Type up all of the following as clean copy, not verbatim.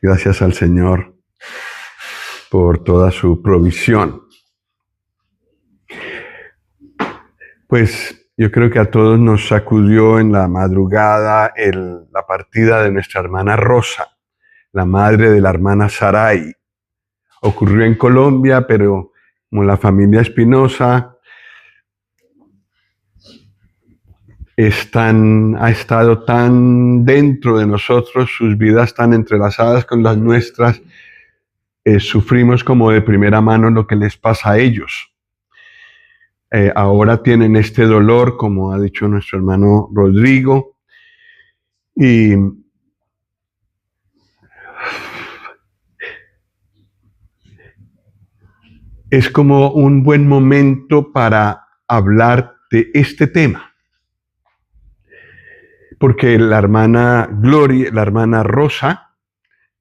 Gracias al Señor por toda su provisión. Pues yo creo que a todos nos sacudió en la madrugada la partida de nuestra hermana Rosa, la madre de la hermana Saray. Ocurrió en Colombia, pero como la familia Espinosa ha estado tan dentro de nosotros, sus vidas tan entrelazadas con las nuestras, sufrimos como de primera mano lo que les pasa a ellos. Ahora tienen este dolor, como ha dicho nuestro hermano Rodrigo, y es como un buen momento para hablar de este tema. Porque la hermana Gloria, la hermana Rosa,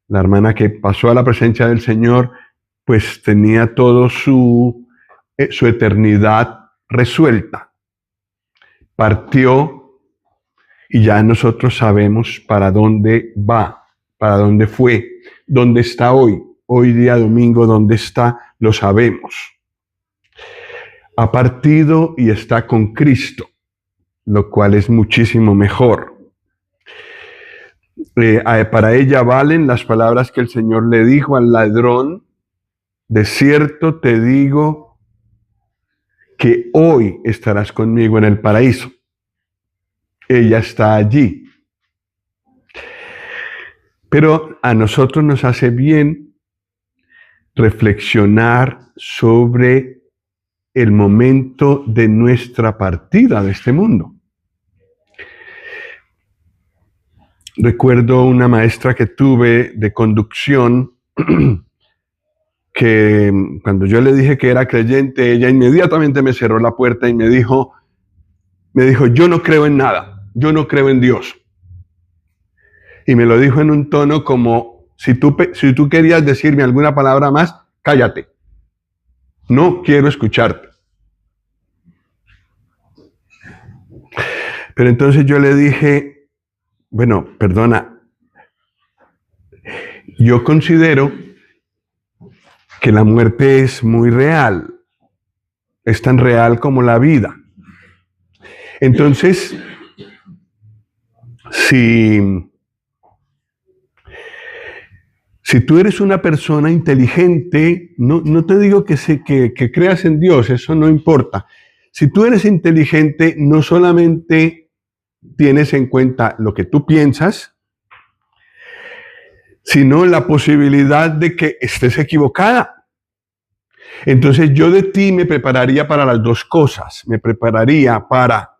la hermana que pasó a la presencia del Señor, pues tenía todo su eternidad resuelta. Partió y ya nosotros sabemos para dónde va, para dónde fue, dónde está hoy. Hoy día domingo, dónde está, lo sabemos. Ha partido y está con Cristo, lo cual es muchísimo mejor. Para ella valen las palabras que el Señor le dijo al ladrón: de cierto te digo que hoy estarás conmigo en el paraíso. Ella está allí. Pero a nosotros nos hace bien reflexionar sobre el momento de nuestra partida de este mundo. Recuerdo una maestra que tuve de conducción que cuando yo le dije que era creyente, ella inmediatamente me cerró la puerta y me dijo, yo no creo en nada, yo no creo en Dios. Y me lo dijo en un tono como, si tú querías decirme alguna palabra más, cállate. No quiero escucharte. Pero entonces yo le dije, bueno, perdona, yo considero que la muerte es muy real, es tan real como la vida. Entonces, si tú eres una persona inteligente, no te digo que creas en Dios, eso no importa. Si tú eres inteligente, no solamente tienes en cuenta lo que tú piensas, sino la posibilidad de que estés equivocada. Entonces yo de ti me prepararía para las dos cosas. Me prepararía para,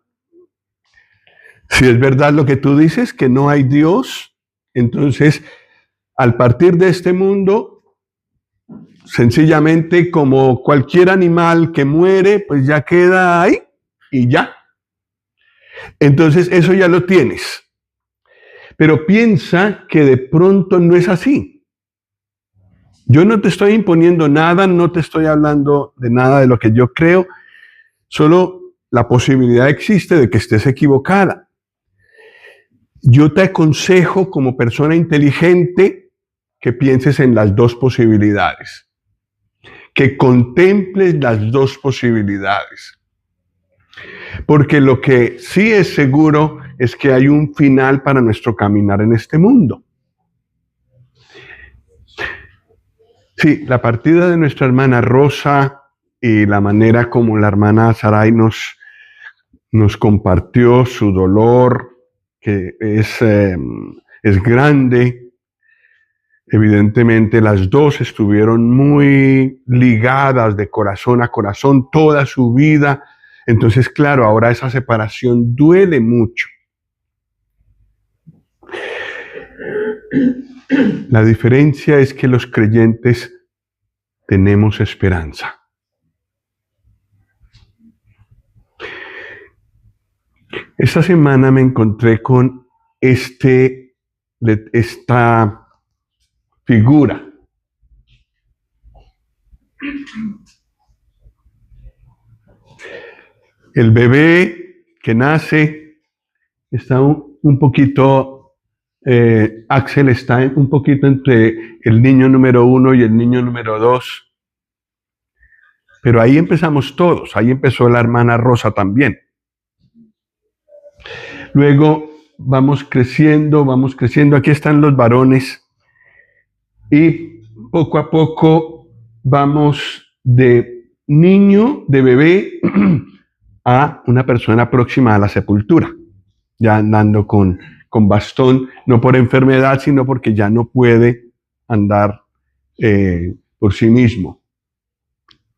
si es verdad lo que tú dices, que no hay Dios, entonces al partir de este mundo, sencillamente como cualquier animal que muere, pues ya queda ahí y ya. Entonces eso ya lo tienes. Pero piensa que de pronto no es así. Yo no te estoy imponiendo nada, no te estoy hablando de nada de lo que yo creo, solo la posibilidad existe de que estés equivocada. Yo te aconsejo como persona inteligente que pienses en las dos posibilidades, que contemples las dos posibilidades. Porque lo que sí es seguro es que hay un final para nuestro caminar en este mundo. Sí, la partida de nuestra hermana Rosa y la manera como la hermana Saray nos compartió su dolor, que es grande. Evidentemente las dos estuvieron muy ligadas de corazón a corazón toda su vida. Entonces, claro, ahora esa separación duele mucho. La diferencia es que los creyentes tenemos esperanza. Esta semana me encontré con esta figura. El bebé que nace está un poquito Axel está un poquito entre el niño número 1 y el niño número 2. Pero ahí empezamos todos, ahí empezó la hermana Rosa también. Luego vamos creciendo, aquí están los varones y poco a poco vamos de niño, de bebé, a una persona próxima a la sepultura, ya andando con bastón, no por enfermedad, sino porque ya no puede andar por sí mismo.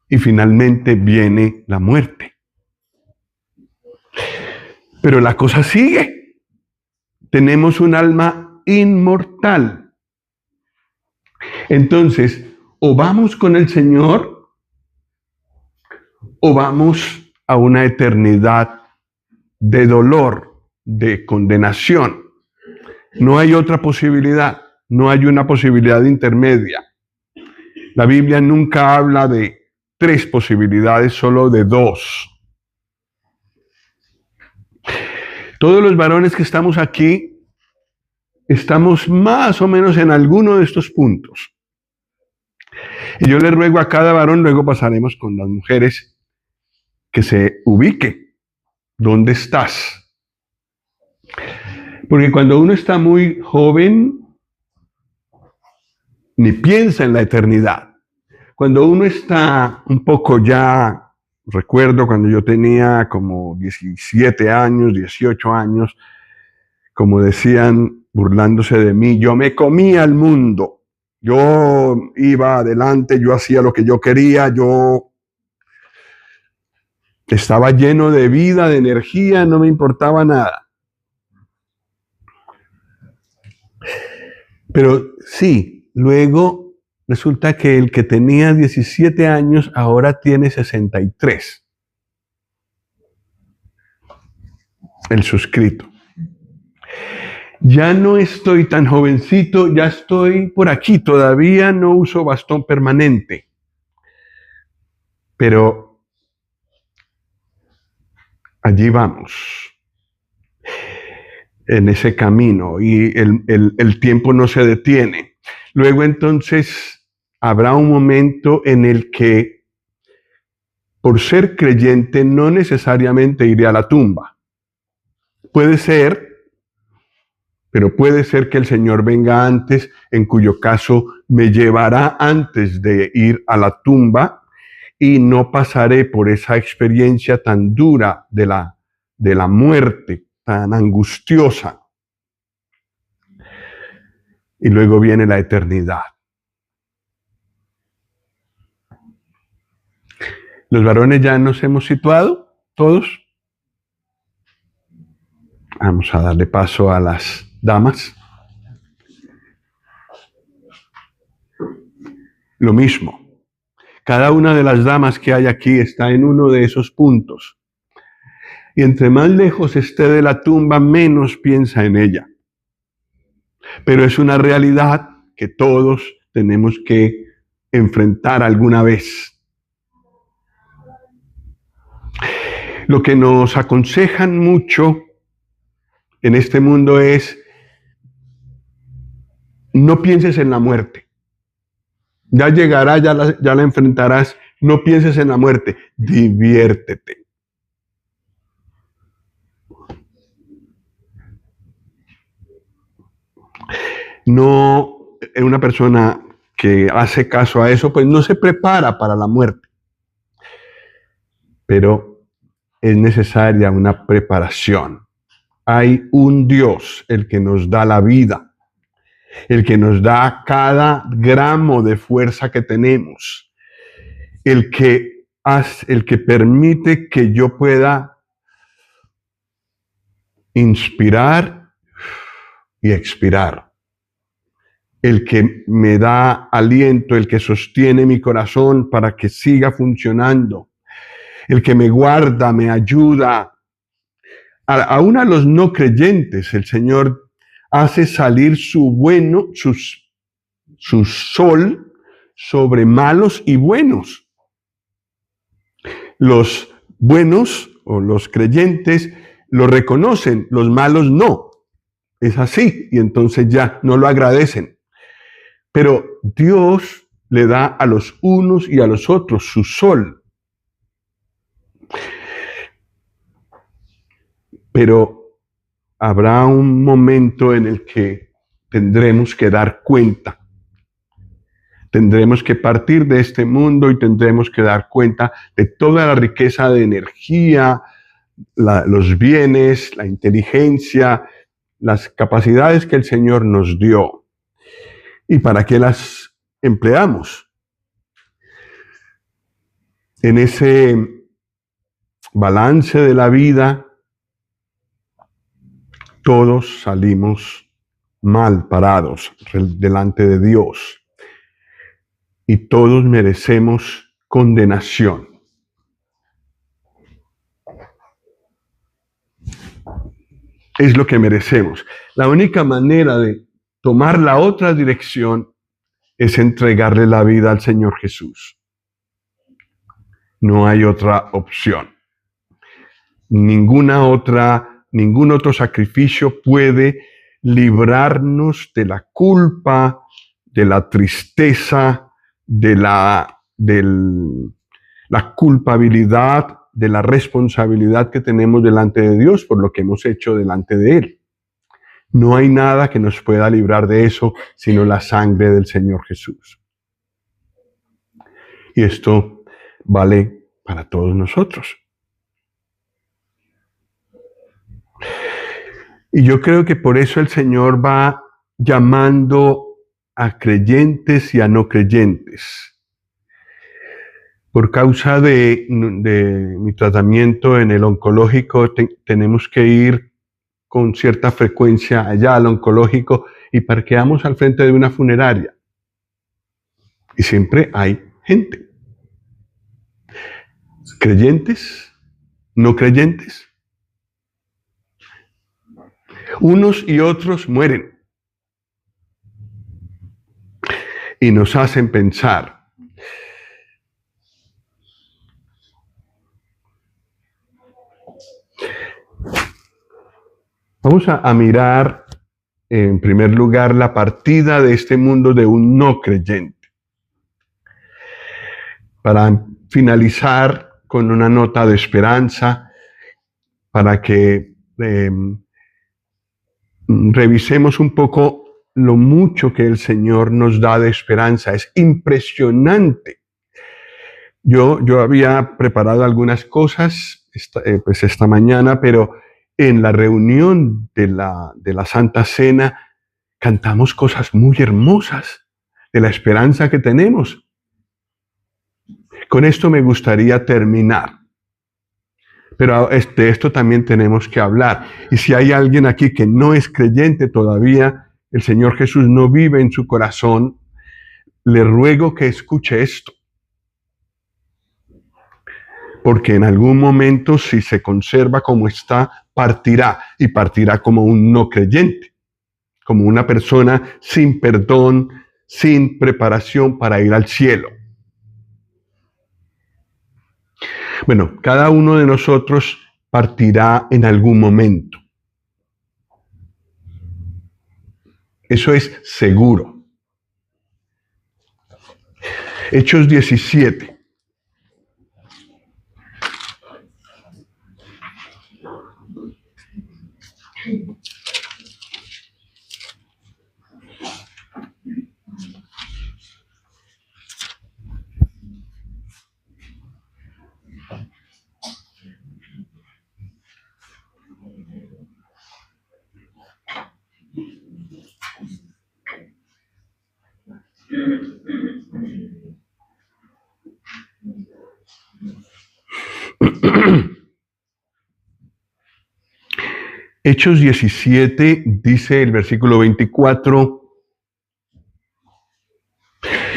Y finalmente viene la muerte. Pero la cosa sigue. Tenemos un alma inmortal. Entonces, o vamos con el Señor, o vamos a una eternidad de dolor, de condenación. No hay otra posibilidad, no hay una posibilidad intermedia. La Biblia nunca habla de 3 posibilidades, solo de 2. Todos los varones que estamos aquí, estamos más o menos en alguno de estos puntos. Y yo le ruego a cada varón, luego pasaremos con las mujeres, que se ubique. ¿Dónde estás? Porque cuando uno está muy joven, ni piensa en la eternidad. Cuando uno está un poco ya, recuerdo cuando yo tenía como 17 años, 18 años, como decían, burlándose de mí, yo me comía el mundo. Yo iba adelante, yo hacía lo que yo quería, yo estaba lleno de vida, de energía, no me importaba nada. Pero sí, luego resulta que el que tenía 17 años ahora tiene 63. El suscrito. Ya no estoy tan jovencito, ya estoy por aquí, todavía no uso bastón permanente. Pero allí vamos, en ese camino, y el tiempo no se detiene. Luego entonces habrá un momento en el que, por ser creyente, no necesariamente iré a la tumba. Puede ser, pero puede ser que el Señor venga antes, en cuyo caso me llevará antes de ir a la tumba y no pasaré por esa experiencia tan dura de la muerte, tan angustiosa. Y luego viene la eternidad. ¿Los varones ya nos hemos situado? ¿Todos? Vamos a darle paso a las damas. Lo mismo. Cada una de las damas que hay aquí está en uno de esos puntos. Y entre más lejos esté de la tumba, menos piensa en ella. Pero es una realidad que todos tenemos que enfrentar alguna vez. Lo que nos aconsejan mucho en este mundo es: no pienses en la muerte. Ya llegará, ya la enfrentarás. No pienses en la muerte, diviértete. No, una persona que hace caso a eso, pues no se prepara para la muerte. Pero es necesaria una preparación. Hay un Dios, el que nos da la vida, el que nos da cada gramo de fuerza que tenemos, el que permite que yo pueda inspirar y expirar, el que me da aliento, el que sostiene mi corazón para que siga funcionando, el que me guarda, me ayuda. Aún a los no creyentes, el Señor hace salir su sol sobre malos y buenos. Los buenos o los creyentes lo reconocen, los malos no. es así, y entonces ya no lo agradecen. Pero Dios le da a los unos y a los otros su sol. Pero habrá un momento en el que tendremos que dar cuenta. Tendremos que partir de este mundo y tendremos que dar cuenta de toda la riqueza de energía, los bienes, la inteligencia, las capacidades que el Señor nos dio. ¿Y para qué las empleamos? En ese balance de la vida, todos salimos mal parados delante de Dios. Y todos merecemos condenación. Es lo que merecemos. La única manera de tomar la otra dirección es entregarle la vida al Señor Jesús. No hay otra opción. Ningún otro sacrificio puede librarnos de la culpa, de la tristeza, de la culpabilidad, de la responsabilidad que tenemos delante de Dios por lo que hemos hecho delante de Él. No hay nada que nos pueda librar de eso, sino la sangre del Señor Jesús. Y esto vale para todos nosotros. Y yo creo que por eso el Señor va llamando a creyentes y a no creyentes. Por causa de mi tratamiento en el oncológico, tenemos que ir con cierta frecuencia allá al oncológico y parqueamos al frente de una funeraria. Y siempre hay gente. Creyentes, no creyentes. Unos y otros mueren. Y nos hacen pensar. Vamos a mirar, en primer lugar, la partida de este mundo de un no creyente. Para finalizar con una nota de esperanza, para que revisemos un poco lo mucho que el Señor nos da de esperanza. Es impresionante. Yo había preparado algunas cosas esta mañana, pero en la reunión de la Santa Cena cantamos cosas muy hermosas de la esperanza que tenemos. Con esto me gustaría terminar. Pero de esto también tenemos que hablar. Y si hay alguien aquí que no es creyente todavía, el Señor Jesús no vive en su corazón, le ruego que escuche esto. Porque en algún momento, si se conserva como está, partirá, y partirá como un no creyente, como una persona sin perdón, sin preparación para ir al cielo. Bueno, cada uno de nosotros partirá en algún momento. Eso es seguro. Hechos 17. Hechos 17 dice el versículo 24,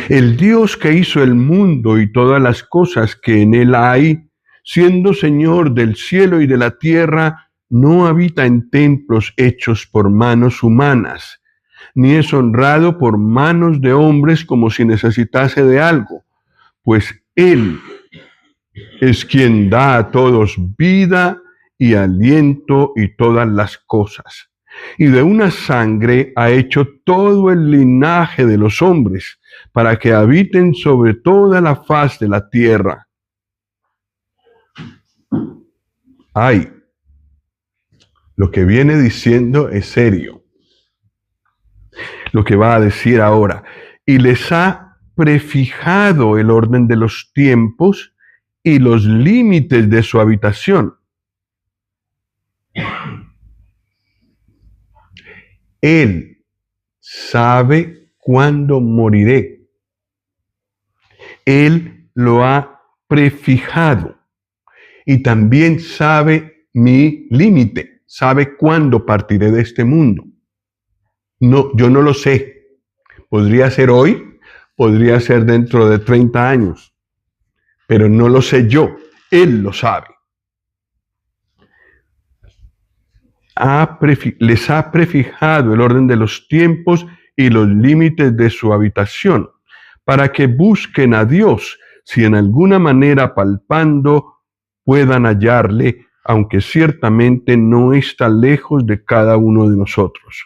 el Dios que hizo el mundo y todas las cosas que en él hay, siendo Señor del cielo y de la tierra, no habita en templos hechos por manos humanas, ni es honrado por manos de hombres como si necesitase de algo, pues Él es quien da a todos vida y aliento y todas las cosas. y de una sangre ha hecho todo el linaje de los hombres, para que habiten sobre toda la faz de la tierra. Ay, lo que viene diciendo es serio. Lo que va a decir ahora. Y les ha prefijado el orden de los tiempos y los límites de su habitación. Él sabe cuándo moriré. Él lo ha prefijado y también sabe mi límite, sabe cuándo partiré de este mundo. No, yo no lo sé. Podría ser hoy, podría ser dentro de 30 años, pero no lo sé yo. Él lo sabe. Les ha prefijado el orden de los tiempos y los límites de su habitación, para que busquen a Dios, si en alguna manera palpando puedan hallarle, aunque ciertamente no está lejos de cada uno de nosotros.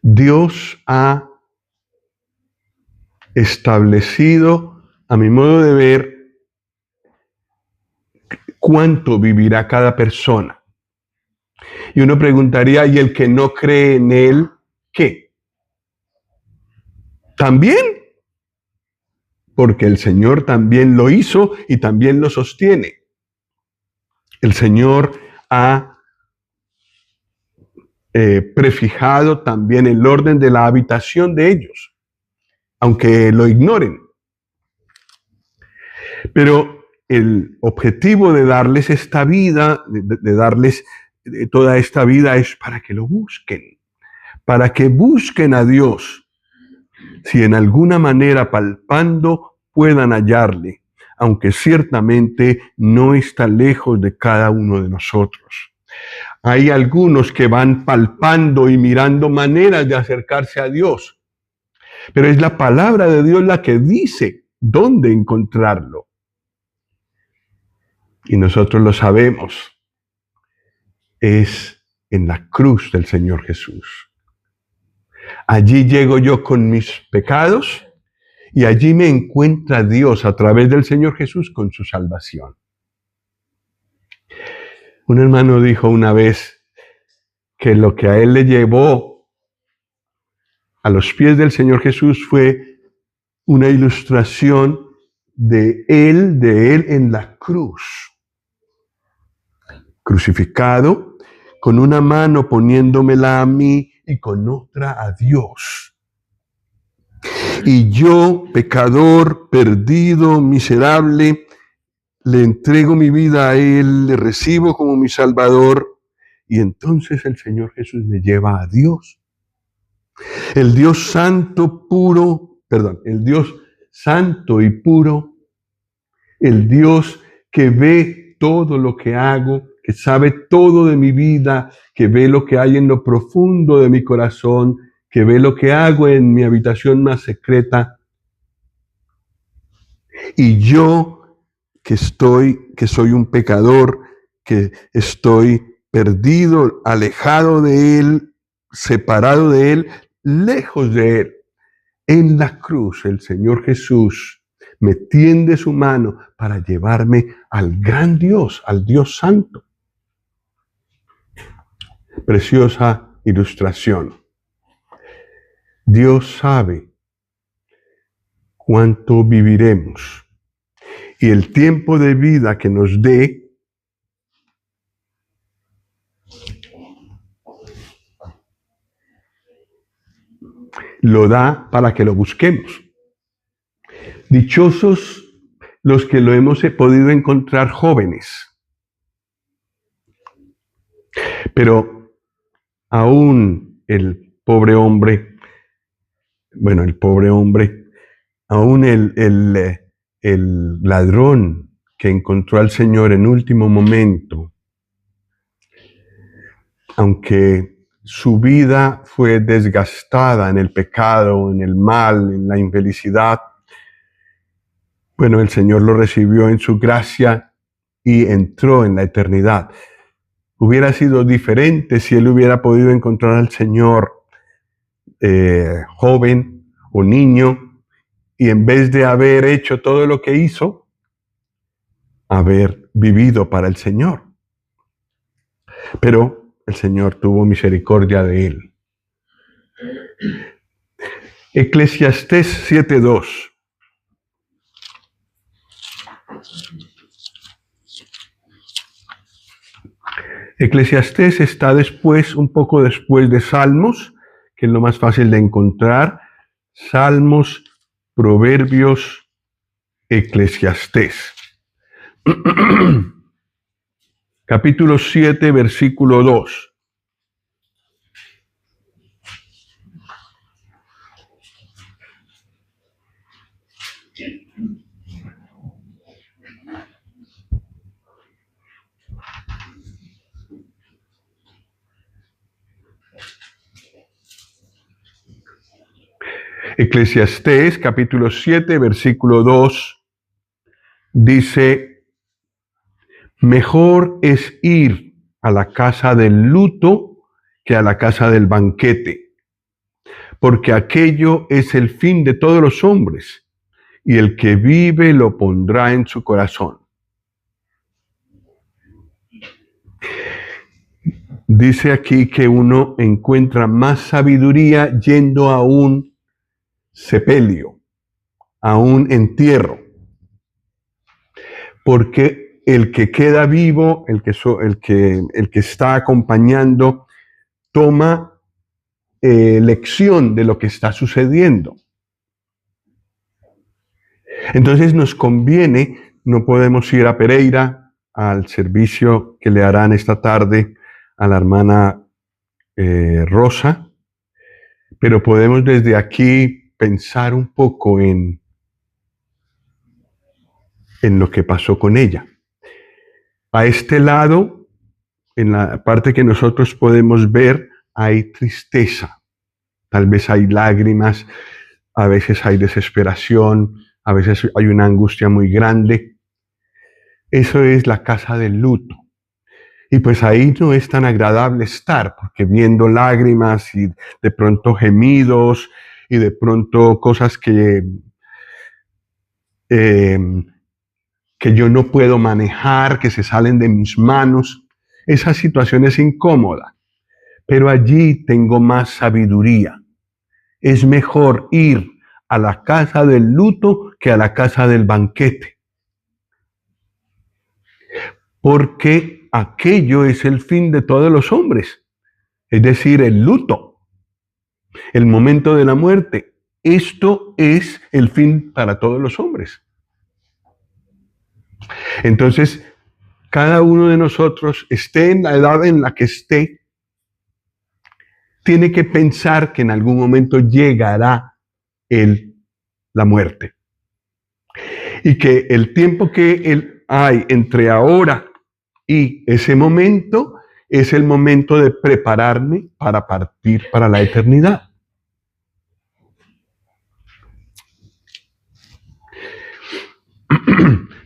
Dios ha establecido, a mi modo de ver, cuánto vivirá cada persona. Y uno preguntaría, ¿y el que no cree en Él, qué? ¿También? Porque el Señor también lo hizo y también lo sostiene. El Señor ha prefijado también el orden de la habitación de ellos, aunque lo ignoren. Pero el objetivo de darles esta vida, de darles toda esta vida, es para que lo busquen, para que busquen a Dios, si en alguna manera palpando puedan hallarle, aunque ciertamente no está lejos de cada uno de nosotros. Hay algunos que van palpando y mirando maneras de acercarse a Dios, pero es la palabra de Dios la que dice dónde encontrarlo. Y nosotros lo sabemos, es en la cruz del Señor Jesús. Allí llego yo con mis pecados y allí me encuentra Dios a través del Señor Jesús con su salvación. Un hermano dijo una vez que lo que a él le llevó a los pies del Señor Jesús fue una ilustración de él en la cruz. Crucificado, con una mano poniéndomela a mí y con otra a Dios. Y yo, pecador, perdido, miserable, le entrego mi vida a Él, le recibo como mi Salvador, y entonces el Señor Jesús me lleva a Dios. El Dios santo, el Dios santo y puro, el Dios que ve todo lo que hago, que sabe todo de mi vida, que ve lo que hay en lo profundo de mi corazón, que ve lo que hago en mi habitación más secreta. Y yo, que soy un pecador, que estoy perdido, alejado de Él, separado de Él, lejos de Él. En la cruz el Señor Jesús me tiende su mano para llevarme al gran Dios, al Dios Santo. Preciosa ilustración. Dios sabe cuánto viviremos y el tiempo de vida que nos dé lo da para que lo busquemos. Dichosos los que lo hemos podido encontrar jóvenes. Pero aún el pobre hombre, aún el ladrón que encontró al Señor en último momento, aunque su vida fue desgastada en el pecado, en el mal, en la infelicidad, el Señor lo recibió en su gracia y entró en la eternidad. hubiera sido diferente si él hubiera podido encontrar al Señor joven o niño, y en vez de haber hecho todo lo que hizo, haber vivido para el Señor. Pero el Señor tuvo misericordia de él. Eclesiastés 7:2. Eclesiastés está después, un poco después de Salmos, que es lo más fácil de encontrar. Salmos, Proverbios, Eclesiastés. Capítulo 7, versículo 2. Eclesiastés, capítulo 7, versículo 2, dice: mejor es ir a la casa del luto que a la casa del banquete, porque aquello es el fin de todos los hombres, y el que vive lo pondrá en su corazón. Dice aquí que uno encuentra más sabiduría yendo a un sepelio, a un entierro, porque el que queda vivo, el que está acompañando, toma lección de lo que está sucediendo. Entonces nos conviene, no podemos ir a Pereira al servicio que le harán esta tarde a la hermana Rosa, pero podemos desde aquí pensar un poco en lo que pasó con ella. A este lado, en la parte que nosotros podemos ver, hay tristeza, tal vez hay lágrimas, a veces hay desesperación, a veces hay una angustia muy grande. Eso es la casa del luto. Y pues ahí no es tan agradable estar, porque viendo lágrimas y de pronto gemidos y de pronto cosas que yo no puedo manejar, que se salen de mis manos, esa situación es incómoda. Pero allí tengo más sabiduría. Es mejor ir a la casa del luto que a la casa del banquete. Porque aquello es el fin de todos los hombres. Es decir, el luto, el momento de la muerte. Esto es el fin para todos los hombres. Entonces, cada uno de nosotros, esté en la edad en la que esté, tiene que pensar que en algún momento llegará la muerte. Y que el tiempo que hay entre ahora y ese momento es el momento de prepararme para partir para la eternidad.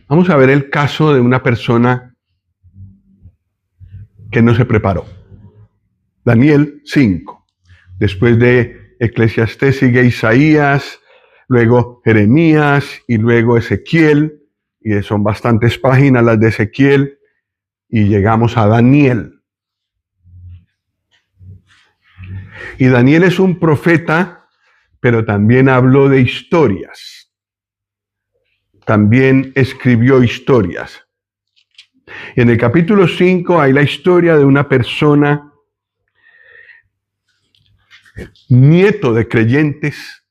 Vamos a ver el caso de una persona que no se preparó. Daniel 5. Después de Eclesiastés sigue Isaías, luego Jeremías y luego Ezequiel, y son bastantes páginas las de Ezequiel, y llegamos a Daniel. Y Daniel es un profeta, pero también habló de historias. También escribió historias. Y en el capítulo 5 hay la historia de una persona, nieto de creyentes,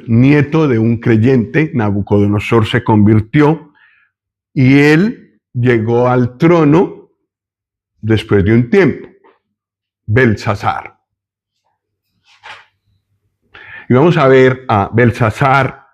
nieto de un creyente. Nabucodonosor se convirtió y él llegó al trono después de un tiempo, Belsasar. Y vamos a ver a Belsasar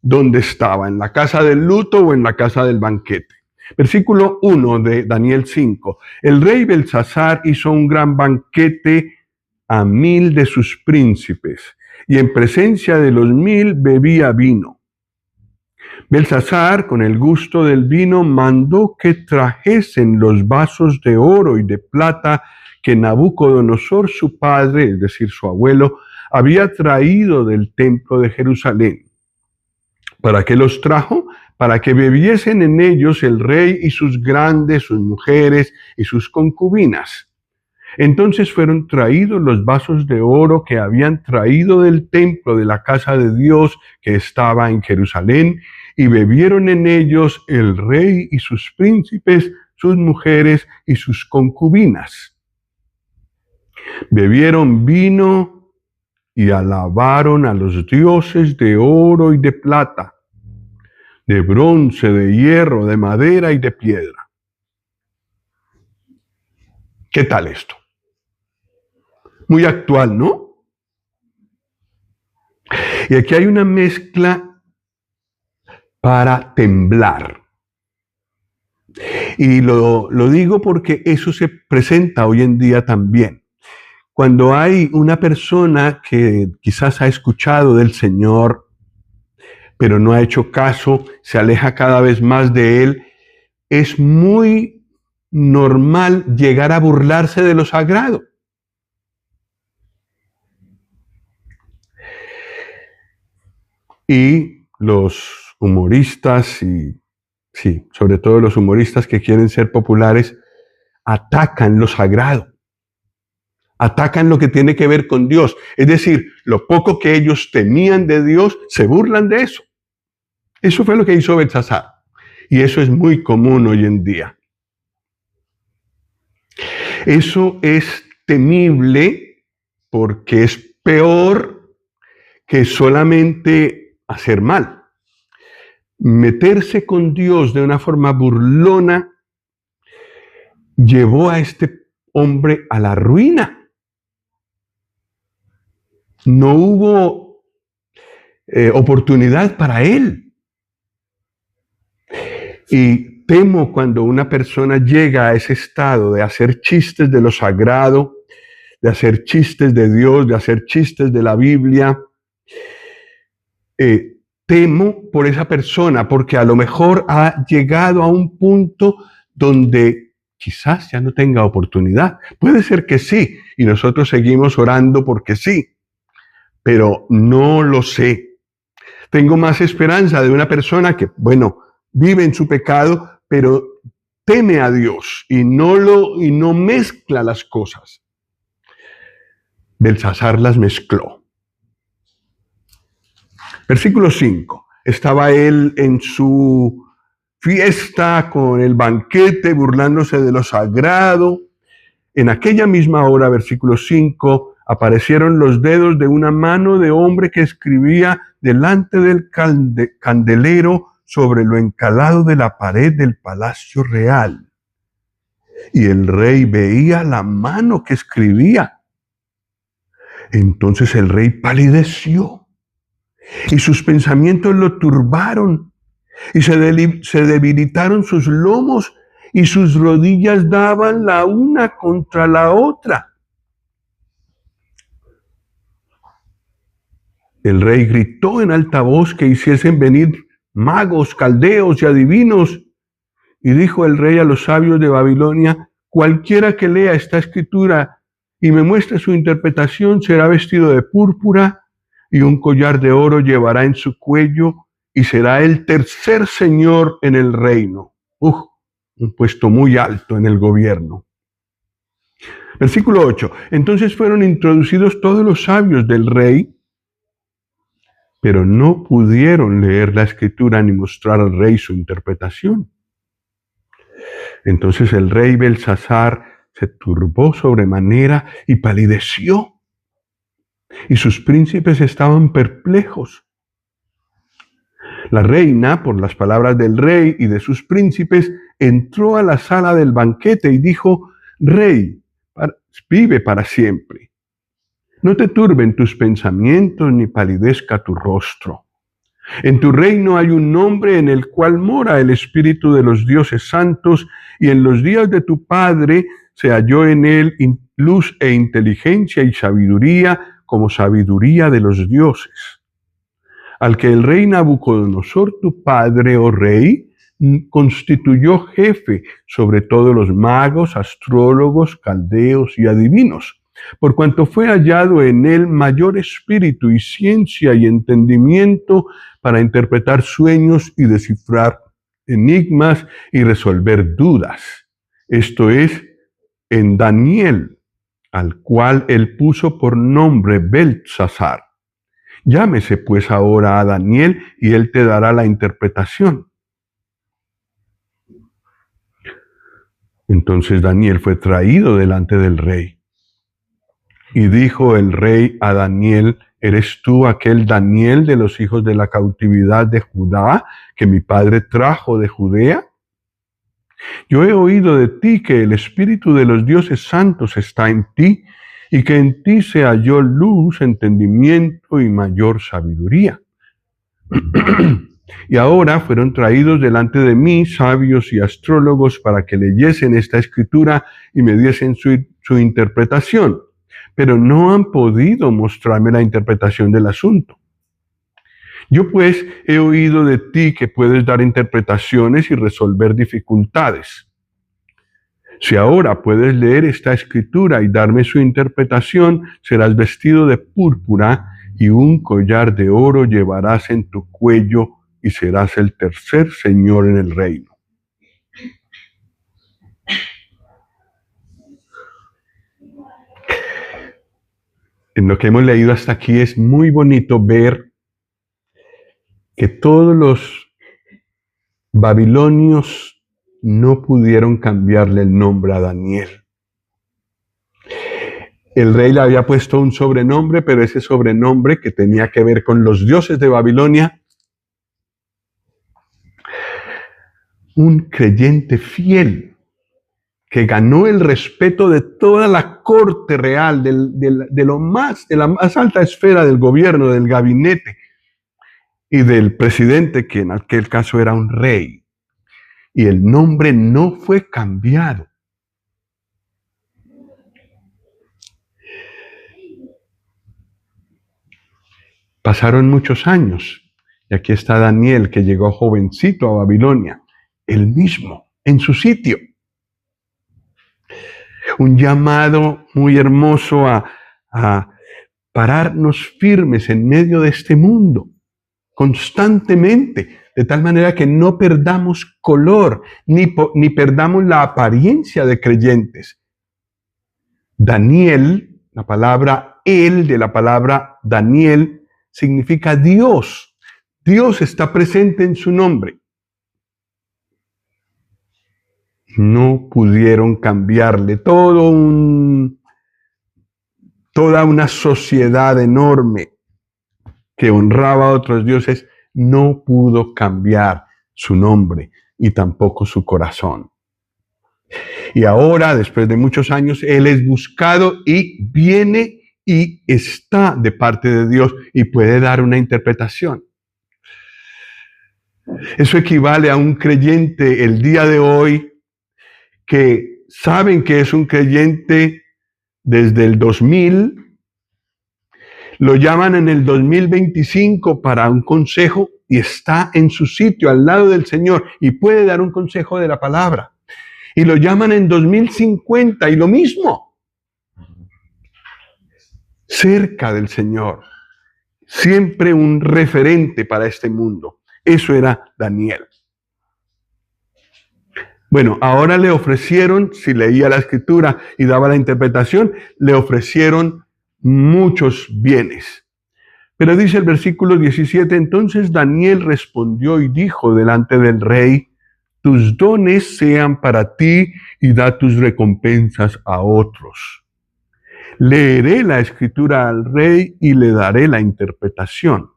dónde estaba, en la casa del luto o en la casa del banquete. Versículo 1 de Daniel 5. El rey Belsasar hizo un gran banquete a 1000 de sus príncipes, y en presencia de los 1000 bebía vino. Belsasar, con el gusto del vino, mandó que trajesen los vasos de oro y de plata que Nabucodonosor, su padre, es decir, su abuelo, había traído del templo de Jerusalén. ¿Para qué los trajo? Para que bebiesen en ellos el rey y sus grandes, sus mujeres y sus concubinas. Entonces fueron traídos los vasos de oro que habían traído del templo de la casa de Dios que estaba en Jerusalén, y bebieron en ellos el rey y sus príncipes, sus mujeres y sus concubinas. Bebieron vino y alabaron a los dioses de oro y de plata, de bronce, de hierro, de madera y de piedra. ¿Qué tal esto? Muy actual, ¿no? Y aquí hay una mezcla para temblar. Y lo digo porque eso se presenta hoy en día también. Cuando hay una persona que quizás ha escuchado del Señor, pero no ha hecho caso, se aleja cada vez más de Él, es muy normal llegar a burlarse de lo sagrado. Y los humoristas, y sí, sobre todo los humoristas que quieren ser populares, atacan lo sagrado. Atacan lo que tiene que ver con Dios. Es decir, lo poco que ellos temían de Dios, se burlan de eso. Eso fue lo que hizo Belsasar. Y eso es muy común hoy en día. Eso es temible porque es peor que solamente hacer mal. Meterse con Dios de una forma burlona llevó a este hombre a la ruina. No hubo oportunidad para él. Y temo cuando una persona llega a ese estado de hacer chistes de lo sagrado, de hacer chistes de Dios, de hacer chistes de la Biblia. Temo por esa persona, porque a lo mejor ha llegado a un punto donde quizás ya no tenga oportunidad. Puede ser que sí, y nosotros seguimos orando porque sí, pero no lo sé. Tengo más esperanza de una persona que, bueno, vive en su pecado, pero teme a Dios y no mezcla las cosas. Belsasar las mezcló. Versículo 5. Estaba él en su fiesta con el banquete, burlándose de lo sagrado. En aquella misma hora, versículo 5, aparecieron los dedos de una mano de hombre que escribía delante del candelero sobre lo encalado de la pared del palacio real. Y el rey veía la mano que escribía. Entonces el rey palideció y sus pensamientos lo turbaron y se debilitaron sus lomos y sus rodillas daban la una contra la otra. El rey gritó en alta voz que hiciesen venir magos, caldeos y adivinos. Y dijo el rey a los sabios de Babilonia: cualquiera que lea esta escritura y me muestre su interpretación será vestido de púrpura y un collar de oro llevará en su cuello y será el tercer señor en el reino. Un puesto muy alto en el gobierno. Versículo 8. Entonces fueron introducidos todos los sabios del rey, pero no pudieron leer la escritura ni mostrar al rey su interpretación. Entonces el rey Belsasar se turbó sobremanera y palideció, y sus príncipes estaban perplejos. La reina, por las palabras del rey y de sus príncipes, entró a la sala del banquete y dijo: Rey, vive para siempre. No te turben tus pensamientos ni palidezca tu rostro. En tu reino hay un nombre en el cual mora el espíritu de los dioses santos, y en los días de tu padre se halló en él luz e inteligencia y sabiduría como sabiduría de los dioses. al que el rey Nabucodonosor, tu padre, oh rey, constituyó jefe sobre todos los magos, astrólogos, caldeos y adivinos, por cuanto fue hallado en él mayor espíritu y ciencia y entendimiento para interpretar sueños y descifrar enigmas y resolver dudas. Esto es, en Daniel, al cual él puso por nombre Beltsasar. Llámese pues ahora a Daniel y él te dará la interpretación. Entonces Daniel fue traído delante del rey. Y dijo el rey a Daniel: ¿eres tú aquel Daniel de los hijos de la cautividad de Judá que mi padre trajo de Judea? Yo he oído de ti que el espíritu de los dioses santos está en ti y que en ti se halló luz, entendimiento y mayor sabiduría. Y ahora fueron traídos delante de mí sabios y astrólogos para que leyesen esta escritura y me diesen su interpretación, pero no han podido mostrarme la interpretación del asunto. Yo pues he oído de ti que puedes dar interpretaciones y resolver dificultades. Si ahora puedes leer esta escritura y darme su interpretación, serás vestido de púrpura y un collar de oro llevarás en tu cuello y serás el tercer señor en el reino. En lo que hemos leído hasta aquí es muy bonito ver que todos los babilonios no pudieron cambiarle el nombre a Daniel. El rey le había puesto un sobrenombre, pero ese sobrenombre que tenía que ver con los dioses de Babilonia, un creyente fiel que ganó el respeto de toda la corte real, de la más alta esfera del gobierno, del gabinete y del presidente, que en aquel caso era un rey. Y el nombre no fue cambiado. Pasaron muchos años y aquí está Daniel, que llegó jovencito a Babilonia, él mismo, en su sitio. Un llamado muy hermoso a pararnos firmes en medio de este mundo, constantemente, de tal manera que no perdamos color, ni perdamos la apariencia de creyentes. Daniel, la palabra él, de la palabra Daniel, significa Dios. Dios está presente en su nombre. No pudieron cambiarle. Toda una sociedad enorme que honraba a otros dioses no pudo cambiar su nombre y tampoco su corazón. Y ahora, después de muchos años, él es buscado y viene y está de parte de Dios y puede dar una interpretación. Eso equivale a un creyente el día de hoy que saben que es un creyente desde el 2000, lo llaman en el 2025 para un consejo y está en su sitio al lado del Señor y puede dar un consejo de la palabra. Y lo llaman en 2050 y lo mismo. Cerca del Señor. Siempre un referente para este mundo. Eso era Daniel. Bueno, ahora le ofrecieron, si leía la escritura y daba la interpretación, le ofrecieron muchos bienes. Pero dice el versículo 17, entonces Daniel respondió y dijo delante del rey, tus dones sean para ti y da tus recompensas a otros. Leeré la escritura al rey y le daré la interpretación.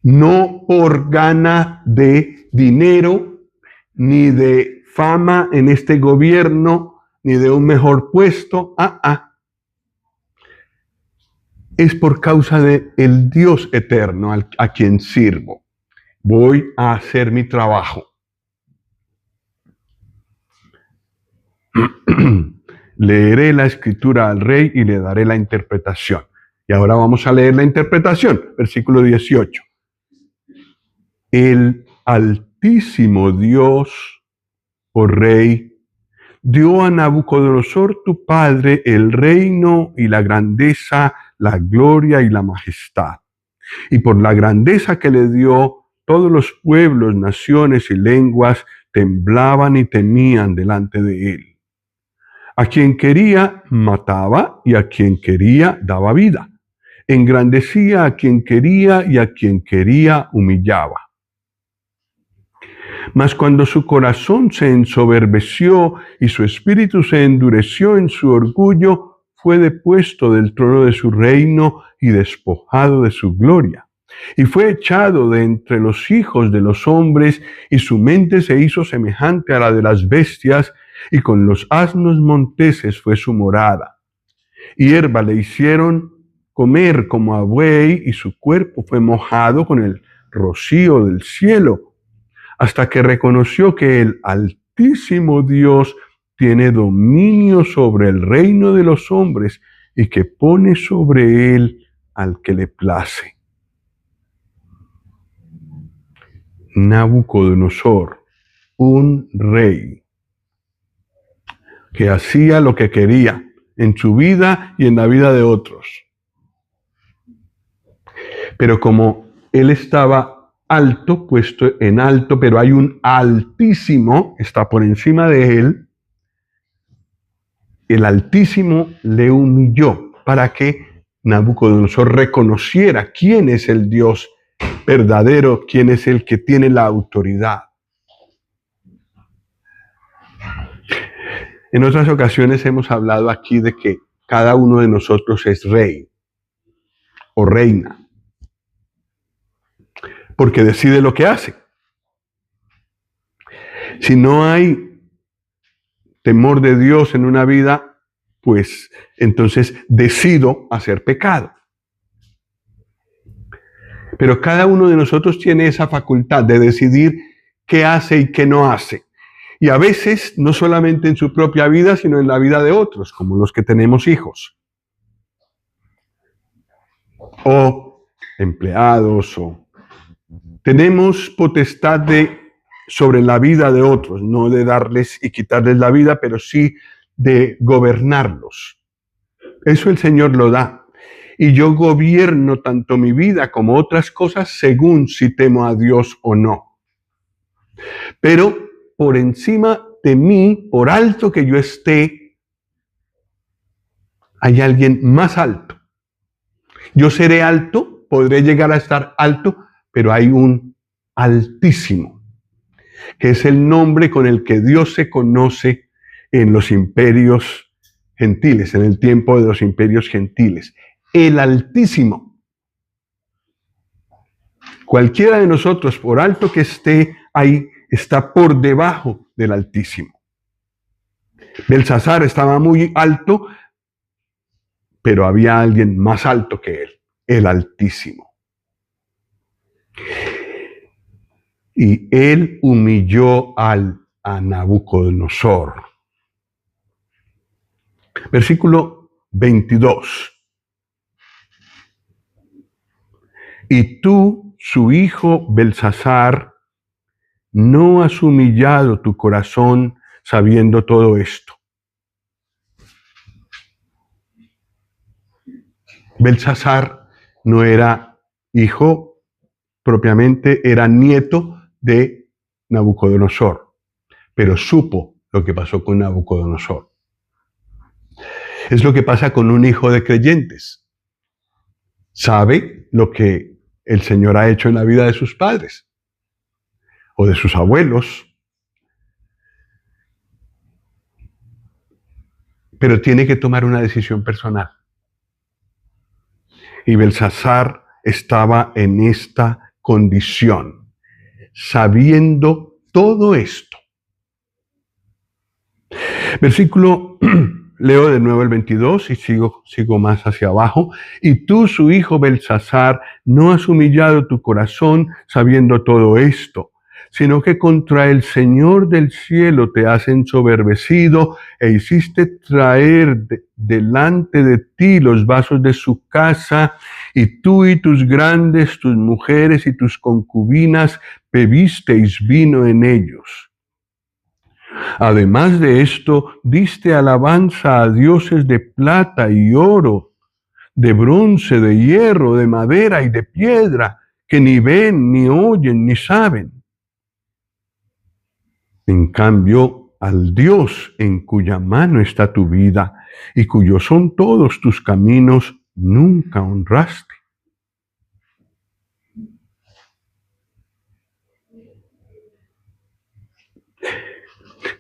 No por gana de dinero, ni de fama en este gobierno, ni de un mejor puesto. Es por causa de el Dios eterno a quien sirvo. Voy a hacer mi trabajo. Leeré la escritura al rey y le daré la interpretación. Y ahora vamos a leer la interpretación, versículo 18. El Altísimo Dios, oh Rey, dio a Nabucodonosor tu padre el reino y la grandeza, la gloria y la majestad. Y por la grandeza que le dio, todos los pueblos, naciones y lenguas temblaban y temían delante de él. A quien quería mataba y a quien quería daba vida. Engrandecía a quien quería y a quien quería humillaba. Mas cuando su corazón se ensoberbeció y su espíritu se endureció en su orgullo, fue depuesto del trono de su reino y despojado de su gloria. Y fue echado de entre los hijos de los hombres, y su mente se hizo semejante a la de las bestias, y con los asnos monteses fue su morada. Hierba le hicieron comer como a buey, y su cuerpo fue mojado con el rocío del cielo, hasta que reconoció que el Altísimo Dios tiene dominio sobre el reino de los hombres y que pone sobre él al que le place. Nabucodonosor, un rey que hacía lo que quería en su vida y en la vida de otros. Pero como él estaba alto, puesto en alto, pero hay un Altísimo, está por encima de él, el Altísimo le humilló para que Nabucodonosor reconociera quién es el Dios verdadero, quién es el que tiene la autoridad. En otras ocasiones hemos hablado aquí de que cada uno de nosotros es rey o reina, porque decide lo que hace. Si no hay temor de Dios en una vida, pues entonces decido hacer pecado. Pero cada uno de nosotros tiene esa facultad de decidir qué hace y qué no hace. Y a veces no solamente en su propia vida, sino en la vida de otros, como los que tenemos hijos. O empleados, o tenemos potestad sobre la vida de otros, no de darles y quitarles la vida, pero sí de gobernarlos. Eso el Señor lo da. Y yo gobierno tanto mi vida como otras cosas según si temo a Dios o no. Pero por encima de mí, por alto que yo esté, hay alguien más alto. Yo seré alto, podré llegar a estar alto, pero hay un Altísimo, que es el nombre con el que Dios se conoce en los imperios gentiles, en el tiempo de los imperios gentiles. El Altísimo. Cualquiera de nosotros, por alto que esté ahí, está por debajo del Altísimo. Belsasar estaba muy alto, pero había alguien más alto que él, el Altísimo. Y él humilló a Nabucodonosor. Versículo 22. Y tú, su hijo Belsasar, no has humillado tu corazón sabiendo todo esto. Belsasar no era hijo propiamente, era nieto de Nabucodonosor, pero supo lo que pasó con Nabucodonosor. Es lo que pasa con un hijo de creyentes. Sabe lo que el Señor ha hecho en la vida de sus padres o de sus abuelos, pero tiene que tomar una decisión personal. Y Belsasar estaba en esta condición, sabiendo todo esto. Versículo, leo de nuevo el 22 y sigo más hacia abajo. Y tú, su hijo Belsasar, no has humillado tu corazón sabiendo todo esto, sino que contra el Señor del cielo te has ensoberbecido e hiciste traer delante de ti los vasos de su casa, y tú y tus grandes, tus mujeres y tus concubinas bebisteis vino en ellos. Además de esto, diste alabanza a dioses de plata y oro, de bronce, de hierro, de madera y de piedra, que ni ven, ni oyen, ni saben. En cambio, al Dios en cuya mano está tu vida y cuyos son todos tus caminos, nunca honraste.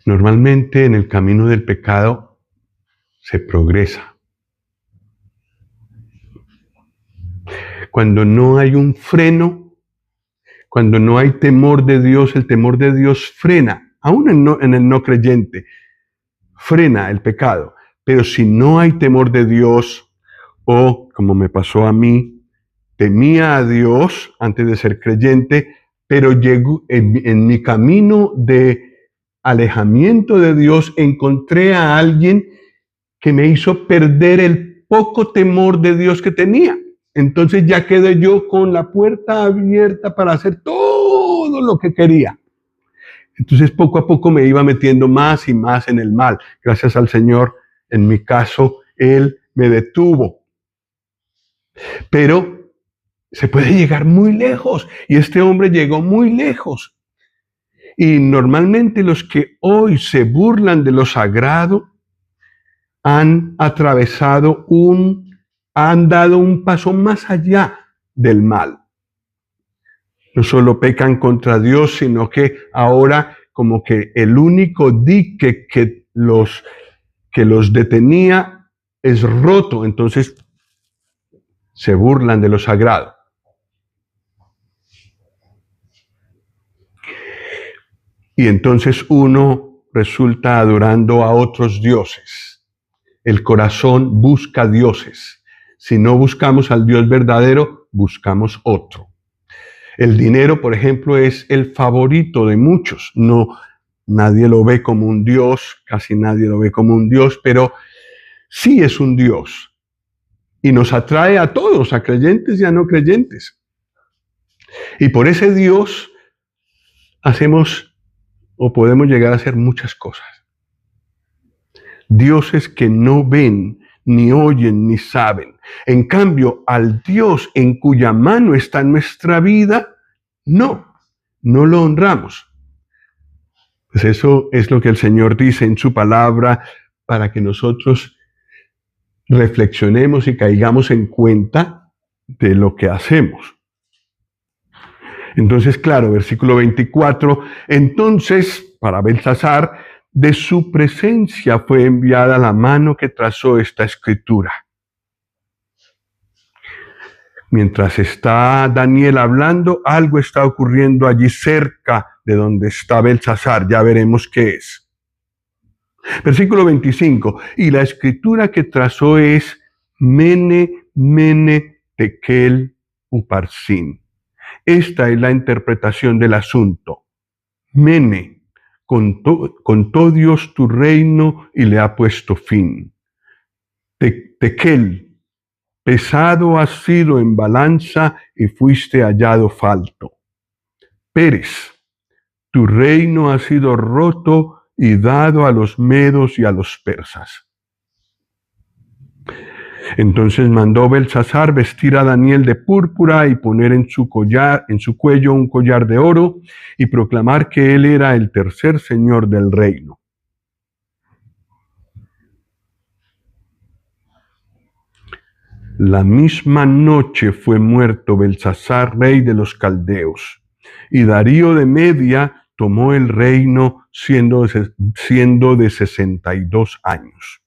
Normalmente en el camino del pecado se progresa. Cuando no hay un freno, cuando no hay temor de Dios, el temor de Dios frena, aún en el no creyente, frena el pecado. Pero si no hay temor de Dios, o como me pasó a mí, temía a Dios antes de ser creyente, pero llegó en mi camino de alejamiento de Dios, encontré a alguien que me hizo perder el poco temor de Dios que tenía. Entonces ya quedé yo con la puerta abierta para hacer todo lo que quería. Entonces poco a poco me iba metiendo más y más en el mal. Gracias al Señor, en mi caso, Él me detuvo. Pero se puede llegar muy lejos, y este hombre llegó muy lejos. Y normalmente los que hoy se burlan de lo sagrado han atravesado han dado un paso más allá del mal. No solo pecan contra Dios, sino que ahora como que el único dique que los detenía es roto, entonces se burlan de lo sagrado. Y entonces uno resulta adorando a otros dioses. El corazón busca dioses. Si no buscamos al Dios verdadero, buscamos otro. El dinero, por ejemplo, es el favorito de muchos. Nadie lo ve como un Dios, casi nadie lo ve como un Dios, pero sí es un Dios. Y nos atrae a todos, a creyentes y a no creyentes. Y por ese Dios hacemos o podemos llegar a hacer muchas cosas. Dioses que no ven, ni oyen, ni saben. En cambio, al Dios en cuya mano está nuestra vida, no lo honramos. Pues eso es lo que el Señor dice en su palabra para que nosotros reflexionemos y caigamos en cuenta de lo que hacemos. Entonces, claro, versículo 24, entonces, para Belsasar, de su presencia fue enviada la mano que trazó esta escritura. Mientras está Daniel hablando, algo está ocurriendo allí cerca de donde está Belsasar, ya veremos qué es. Versículo 25, y la escritura que trazó es Mene, Mene, Tekel, Uparsin. Esta es la interpretación del asunto. Mene, contó Dios tu reino y le ha puesto fin. Tekel, pesado has sido en balanza y fuiste hallado falto. Pérez, tu reino ha sido roto y dado a los medos y a los persas. Entonces mandó Belsasar vestir a Daniel de púrpura y poner en su cuello un collar de oro y proclamar que él era el tercer señor del reino. La misma noche fue muerto Belsasar, rey de los caldeos, y Darío de Media tomó el reino siendo de 62 años.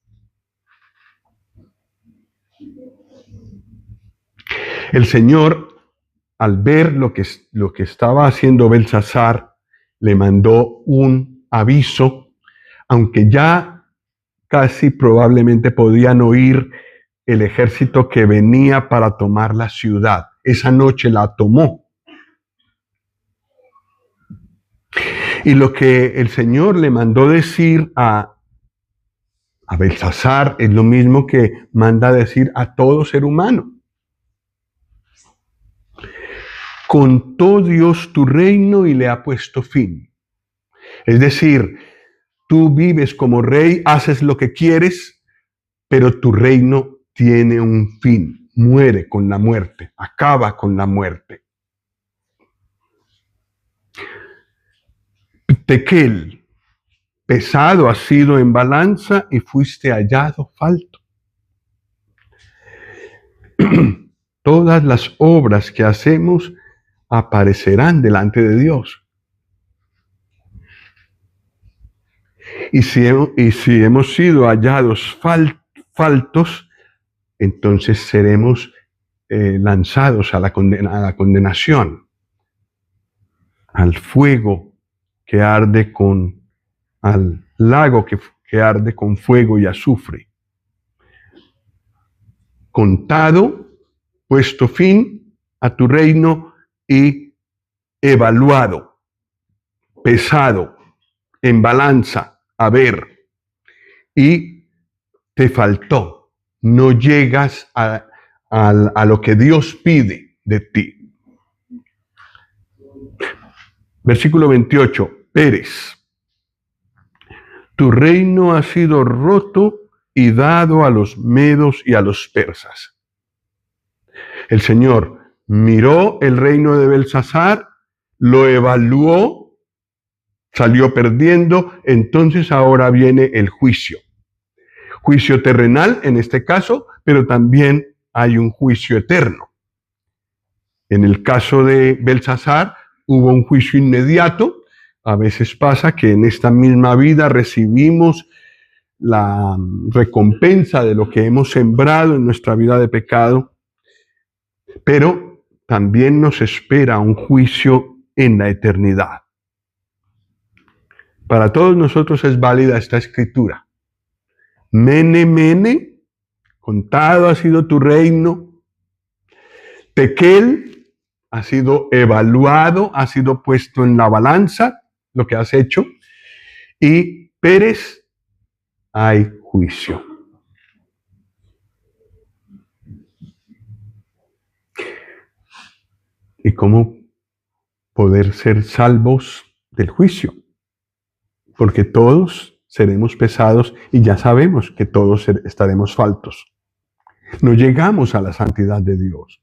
El Señor, al ver lo que estaba haciendo Belsasar, le mandó un aviso, aunque ya casi probablemente podían oír el ejército que venía para tomar la ciudad. Esa noche la tomó. Y lo que el Señor le mandó decir a Belsasar es lo mismo que manda decir a todo ser humano. Contó Dios tu reino y le ha puesto fin. Es decir, tú vives como rey, haces lo que quieres, pero tu reino tiene un fin. Muere con la muerte, acaba con la muerte. Tekel, pesado has sido en balanza y fuiste hallado falto. Todas las obras que hacemos aparecerán delante de Dios. Y si hemos sido hallados faltos, entonces seremos lanzados a la condenación, al fuego que arde al lago que arde con fuego y azufre. Contado, puesto fin a tu reino y evaluado, pesado, en balanza, a ver, y te faltó, no llegas a lo que Dios pide de ti. Versículo 28, Pérez, tu reino ha sido roto y dado a los medos y a los persas. El Señor miró el reino de Belsasar, lo evaluó, salió perdiendo, entonces ahora viene el juicio. Juicio terrenal en este caso, pero también hay un juicio eterno. En el caso de Belsasar hubo un juicio inmediato. A veces pasa que en esta misma vida recibimos la recompensa de lo que hemos sembrado en nuestra vida de pecado, pero también nos espera un juicio en la eternidad. Para todos nosotros es válida esta escritura. Mene, mene, contado ha sido tu reino. Tekel ha sido evaluado, ha sido puesto en la balanza, lo que has hecho. Y Pérez, hay juicio. ¿Y cómo poder ser salvos del juicio? Porque todos seremos pesados y ya sabemos que todos estaremos faltos. No llegamos a la santidad de Dios.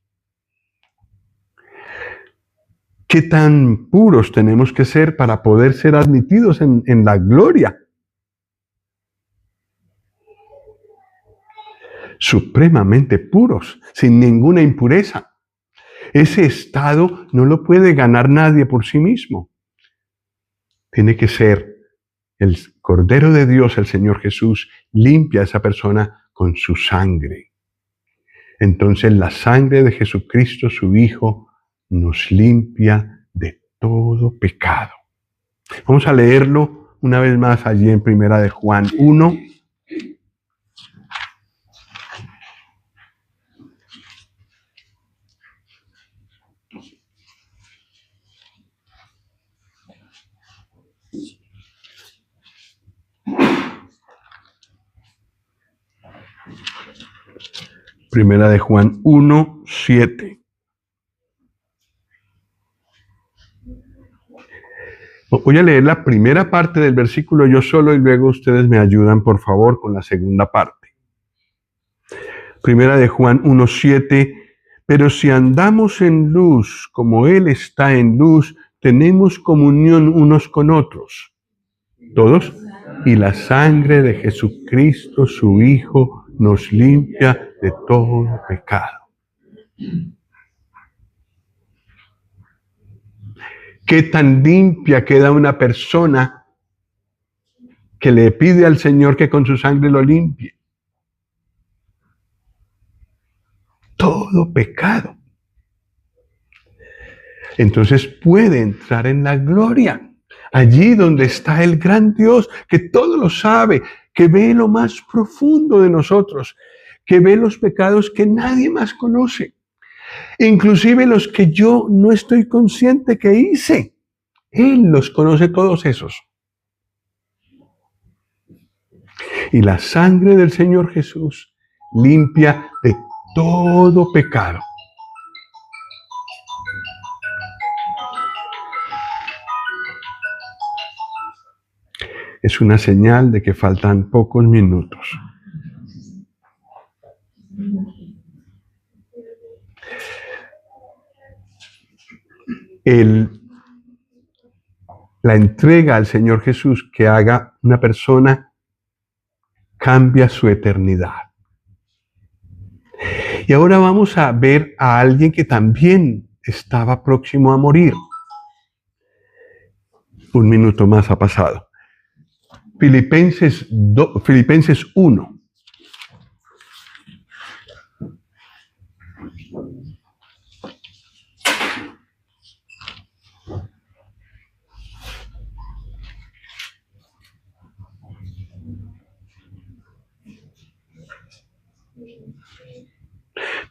¿Qué tan puros tenemos que ser para poder ser admitidos en la gloria? Supremamente puros, sin ninguna impureza. Ese estado no lo puede ganar nadie por sí mismo. Tiene que ser el Cordero de Dios, el Señor Jesús, limpia a esa persona con su sangre. Entonces la sangre de Jesucristo, su Hijo, nos limpia de todo pecado. Vamos a leerlo una vez más allí en Primera de Juan 1. Primera de Juan 1, 7. Voy a leer la primera parte del versículo yo solo y luego ustedes me ayudan, por favor, con la segunda parte. Primera de Juan 1, 7. Pero si andamos en luz como Él está en luz, tenemos comunión unos con otros. ¿Todos? Y la sangre de Jesucristo, su Hijo, nos limpia de todo pecado. ¿Qué tan limpia queda una persona que le pide al Señor que con su sangre lo limpie? Todo pecado. Entonces puede entrar en la gloria, allí donde está el gran Dios, que todo lo sabe, que ve lo más profundo de nosotros, que ve los pecados que nadie más conoce, inclusive los que yo no estoy consciente que hice. Él los conoce todos esos. Y la sangre del Señor Jesús limpia de todo pecado. Es una señal de que faltan pocos minutos. La entrega al Señor Jesús que haga una persona cambia su eternidad. Y ahora vamos a ver a alguien que también estaba próximo a morir. Un minuto más ha pasado. Filipenses 1.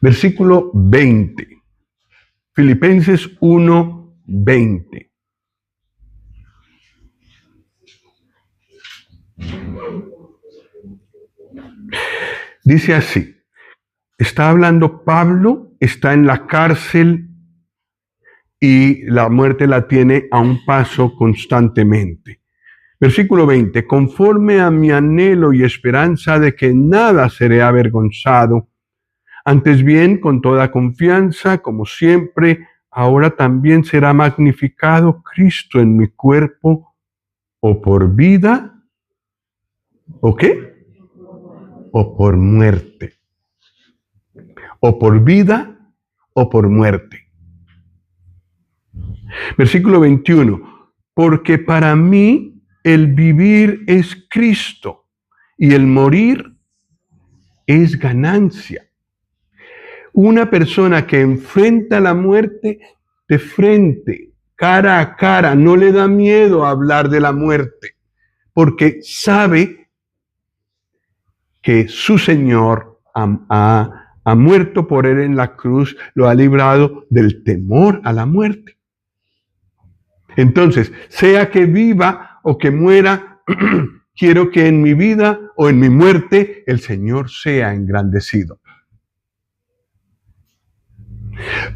Versículo 20. Filipenses 1, 20. Dice así, está hablando Pablo, está en la cárcel y la muerte la tiene a un paso constantemente. Versículo 20, conforme a mi anhelo y esperanza de que nada seré avergonzado, antes bien, con toda confianza, como siempre, ahora también será magnificado Cristo en mi cuerpo, o por vida, ¿o qué? O por muerte. O por vida, o por muerte. Versículo 21, porque para mí el vivir es Cristo y el morir es ganancia. Una persona que enfrenta la muerte de frente, cara a cara, no le da miedo hablar de la muerte, porque sabe que su Señor ha muerto por él en la cruz, lo ha librado del temor a la muerte. Entonces, sea que viva o que muera, quiero que en mi vida o en mi muerte el Señor sea engrandecido.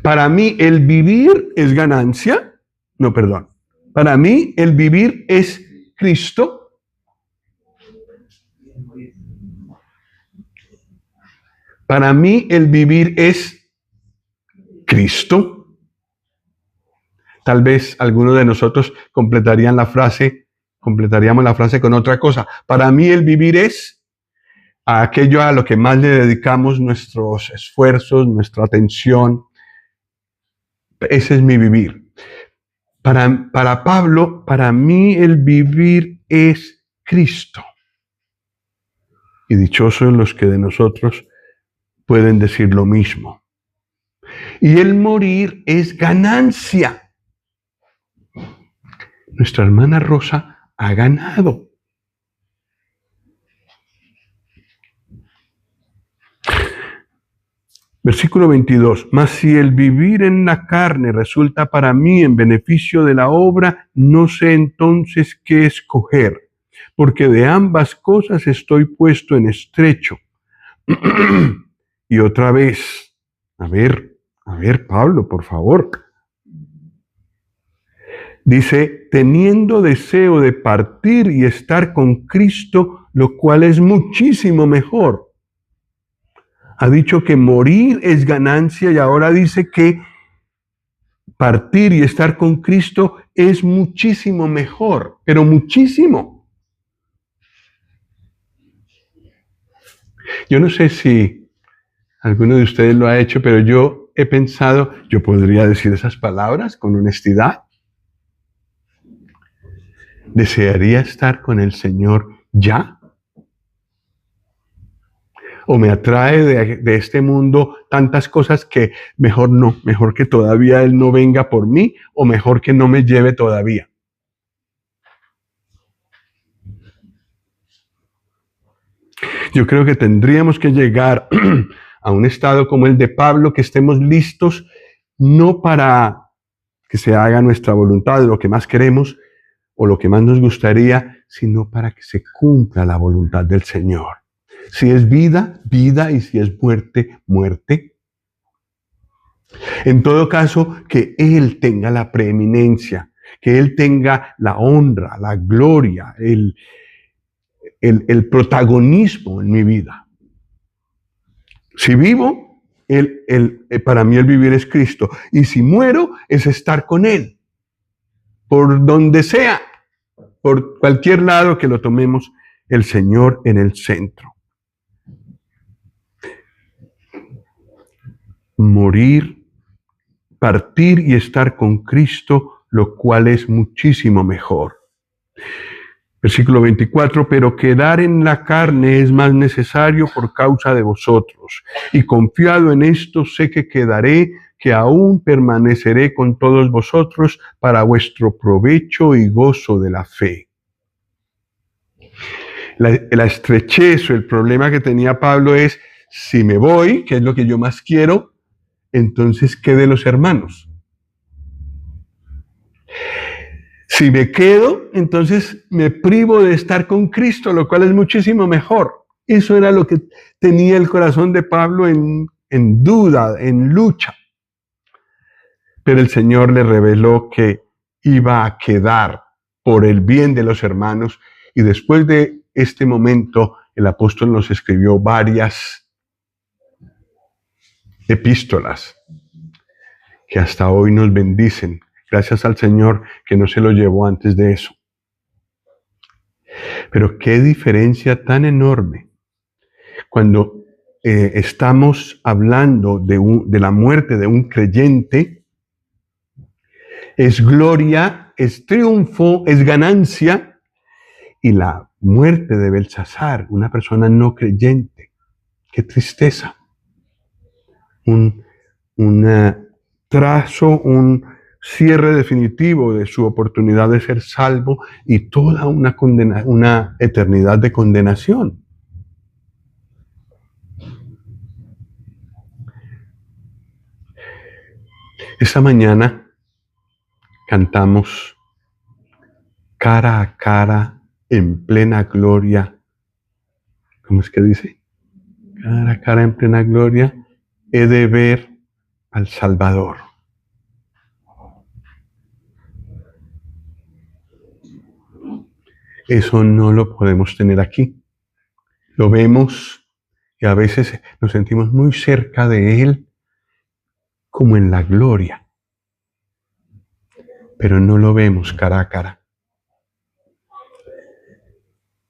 Para mí el vivir es ganancia. No, perdón. Para mí el vivir es Cristo. Para mí el vivir es Cristo. Tal vez algunos de nosotros completaríamos la frase con otra cosa. Para mí el vivir es aquello a lo que más le dedicamos nuestros esfuerzos, nuestra atención. Ese es mi vivir. Para Pablo, para mí el vivir es Cristo. Y dichosos los que de nosotros pueden decir lo mismo. Y el morir es ganancia. Nuestra hermana Rosa ha ganado. Versículo 22. Mas si el vivir en la carne resulta para mí en beneficio de la obra, no sé entonces qué escoger, porque de ambas cosas estoy puesto en estrecho. Y otra vez, a ver, Pablo, por favor. Dice, teniendo deseo de partir y estar con Cristo, lo cual es muchísimo mejor. Ha dicho que morir es ganancia y ahora dice que partir y estar con Cristo es muchísimo mejor, pero muchísimo. Yo no sé si alguno de ustedes lo ha hecho, pero yo he pensado, yo podría decir esas palabras con honestidad. ¿Desearía estar con el Señor ya? ¿O me atrae de este mundo tantas cosas que mejor no, mejor que todavía Él no venga por mí, o mejor que no me lleve todavía? Yo creo que tendríamos que llegar a un estado como el de Pablo, que estemos listos no para que se haga nuestra voluntad, lo que más queremos o lo que más nos gustaría, sino para que se cumpla la voluntad del Señor. Si es vida, vida, y si es muerte, muerte. En todo caso, que Él tenga la preeminencia, que Él tenga la honra, la gloria, el protagonismo en mi vida. Si vivo, para mí el vivir es Cristo. Y si muero, es estar con Él. Por donde sea, por cualquier lado que lo tomemos, el Señor en el centro. Morir, partir y estar con Cristo, lo cual es muchísimo mejor. Versículo 24, pero quedar en la carne es más necesario por causa de vosotros. Y confiado en esto, sé que quedaré, que aún permaneceré con todos vosotros para vuestro provecho y gozo de la fe. La estrechez o el problema que tenía Pablo es, si me voy, que es lo que yo más quiero, entonces, ¿qué de los hermanos? Si me quedo, entonces me privo de estar con Cristo, lo cual es muchísimo mejor. Eso era lo que tenía el corazón de Pablo en duda, en lucha. Pero el Señor le reveló que iba a quedar por el bien de los hermanos. Y después de este momento, el apóstol nos escribió varias epístolas que hasta hoy nos bendicen. Gracias al Señor que no se lo llevó antes de eso. Pero qué diferencia tan enorme cuando estamos hablando de la muerte de un creyente. Es gloria, es triunfo, es ganancia. Y la muerte de Belsasar, una persona no creyente. Qué tristeza. Un trazo, un cierre definitivo de su oportunidad de ser salvo y toda una eternidad de condenación. Esta mañana cantamos cara a cara en plena gloria. ¿Cómo es que dice? Cara a cara en plena gloria he de ver al Salvador. Eso no lo podemos tener aquí. Lo vemos y a veces nos sentimos muy cerca de Él, como en la gloria. Pero no lo vemos cara a cara.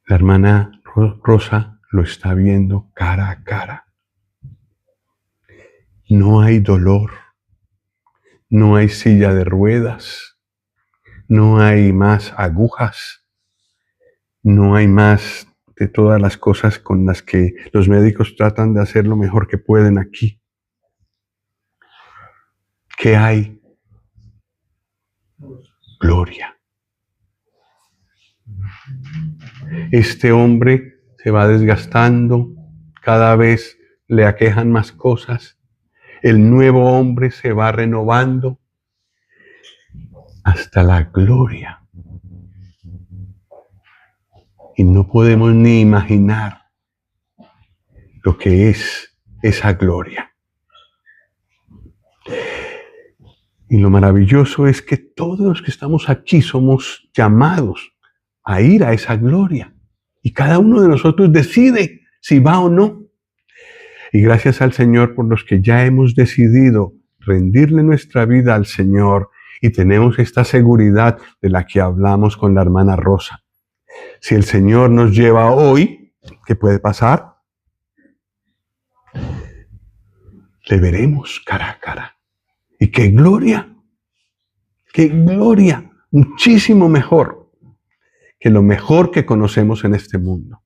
La hermana Rosa lo está viendo cara a cara. No hay dolor, no hay silla de ruedas, no hay más agujas, no hay más de todas las cosas con las que los médicos tratan de hacer lo mejor que pueden aquí. ¿Qué hay? Gloria. Este hombre se va desgastando, cada vez le aquejan más cosas. El nuevo hombre se va renovando hasta la gloria. Y no podemos ni imaginar lo que es esa gloria. Y lo maravilloso es que todos los que estamos aquí somos llamados a ir a esa gloria. Y cada uno de nosotros decide si va o no. Y gracias al Señor por los que ya hemos decidido rendirle nuestra vida al Señor y tenemos esta seguridad de la que hablamos con la hermana Rosa. Si el Señor nos lleva hoy, ¿qué puede pasar? Le veremos cara a cara. Y qué gloria, muchísimo mejor que lo mejor que conocemos en este mundo.